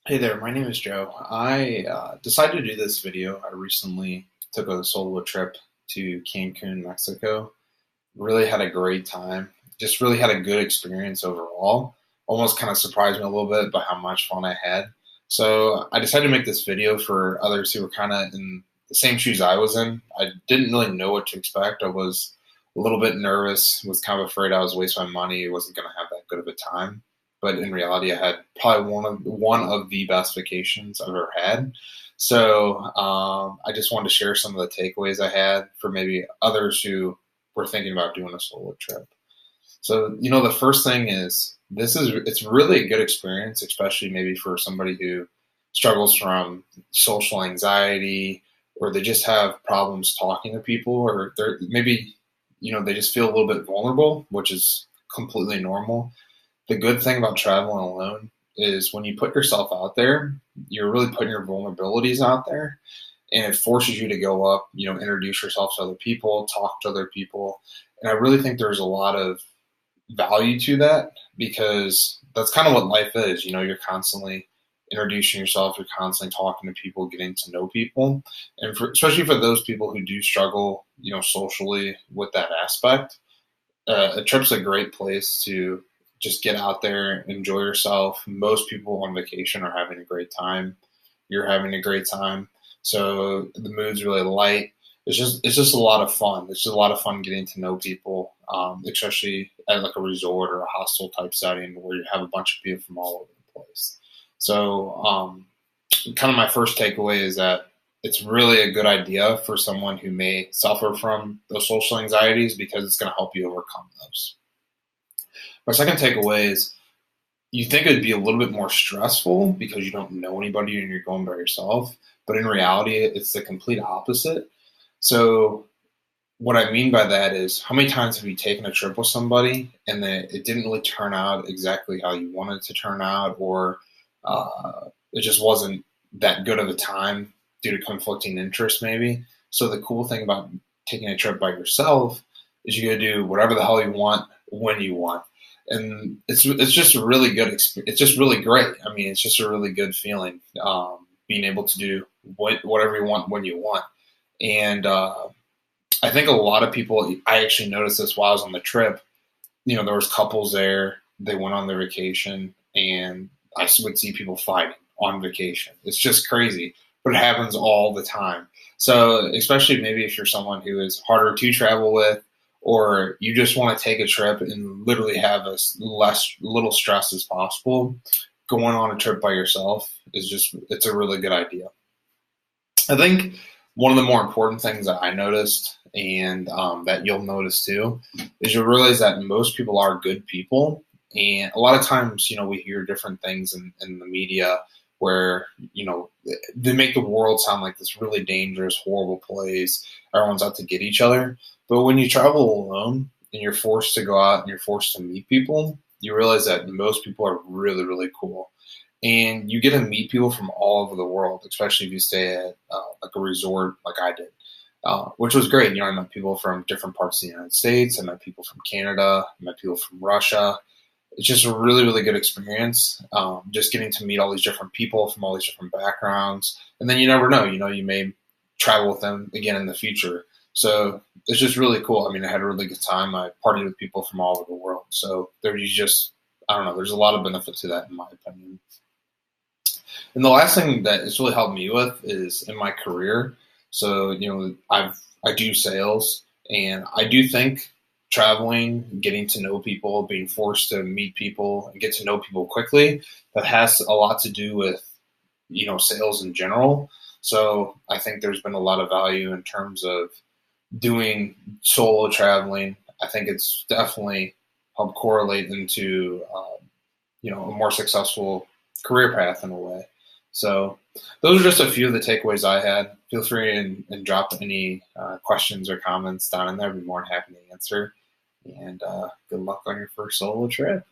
Hey there, my name is Joe. I decided to do this video. I recently took a solo trip to Cancun, Mexico. Really had a great time. Just really had a good experience overall. Almost kind of surprised me a little bit by how much fun I had. So I decided to make this video for others who were kind of in the same shoes I was in. I didn't really know what to expect. I was a little bit nervous, was kind of afraid I was wasting my money, wasn't going to have that good of a time. But in reality, I had probably one of the best vacations I've ever had. So I just wanted to share some of the takeaways I had for maybe others who were thinking about doing a solo trip. So, the first thing is it's really a good experience, especially maybe for somebody who struggles from social anxiety or they just have problems talking to people or they're maybe, they just feel a little bit vulnerable, which is completely normal. The good thing about traveling alone is when you put yourself out there, you're really putting your vulnerabilities out there and it forces you to go up, introduce yourself to other people, talk to other people. And I really think there's a lot of value to that because that's kind of what life is. You're constantly introducing yourself, you're constantly talking to people, getting to know people. And especially for those people who do struggle, socially with that aspect, a trip's a great place to just get out there, enjoy yourself. Most people on vacation are having a great time. You're having a great time. So the mood's really light. It's just a lot of fun. It's just a lot of fun getting to know people, especially at like a resort or a hostel type setting where you have a bunch of people from all over the place. So kind of my first takeaway is that it's really a good idea for someone who may suffer from those social anxieties because it's going to help you overcome those. My second takeaway is you think it would be a little bit more stressful because you don't know anybody and you're going by yourself. But in reality, it's the complete opposite. So, what I mean by that is how many times have you taken a trip with somebody and then it didn't really turn out exactly how you wanted it to turn out, or it just wasn't that good of a time due to conflicting interests, maybe? So, the cool thing about taking a trip by yourself is you get to do whatever the hell you want when you want and it's just a really good experience. It's just really great. I mean, it's just a really good feeling being able to do whatever you want when you want. And I think a lot of people. I actually noticed this while I was on the trip. There was couples there. They went on their vacation, and I would see people fighting on vacation. It's just crazy, but it happens all the time. So, especially maybe if you're someone who is harder to travel with, or you just want to take a trip and literally have as less little stress as possible, going on a trip by yourself it's a really good idea. I think one of the more important things that I noticed and that you'll notice too is you'll realize that most people are good people. And a lot of times, we hear different things in the media where, they make the world sound like this really dangerous, horrible place. Everyone's out to get each other. But when you travel alone and you're forced to go out and you're forced to meet people, you realize that most people are really, really cool. And you get to meet people from all over the world, especially if you stay at like a resort like I did, which was great. I met people from different parts of the United States. I met people from Canada. I met people from Russia. It's just a really, really good experience. Just getting to meet all these different people from all these different backgrounds. And then you never know, you may travel with them again in the future. So it's just really cool. I mean, I had a really good time. I partied with people from all over the world. So I don't know, there's a lot of benefit to that in my opinion. And the last thing that it's really helped me with is in my career. So, I do sales and I do think traveling, getting to know people, being forced to meet people and get to know people quickly, that has a lot to do with, sales in general. So I think there's been a lot of value in terms of doing solo traveling. I think it's definitely helped correlate into, a more successful career path in a way. So those are just a few of the takeaways I had. Feel free and drop any questions or comments down in there. I'd be more than happy to answer. And good luck on your first solo trip.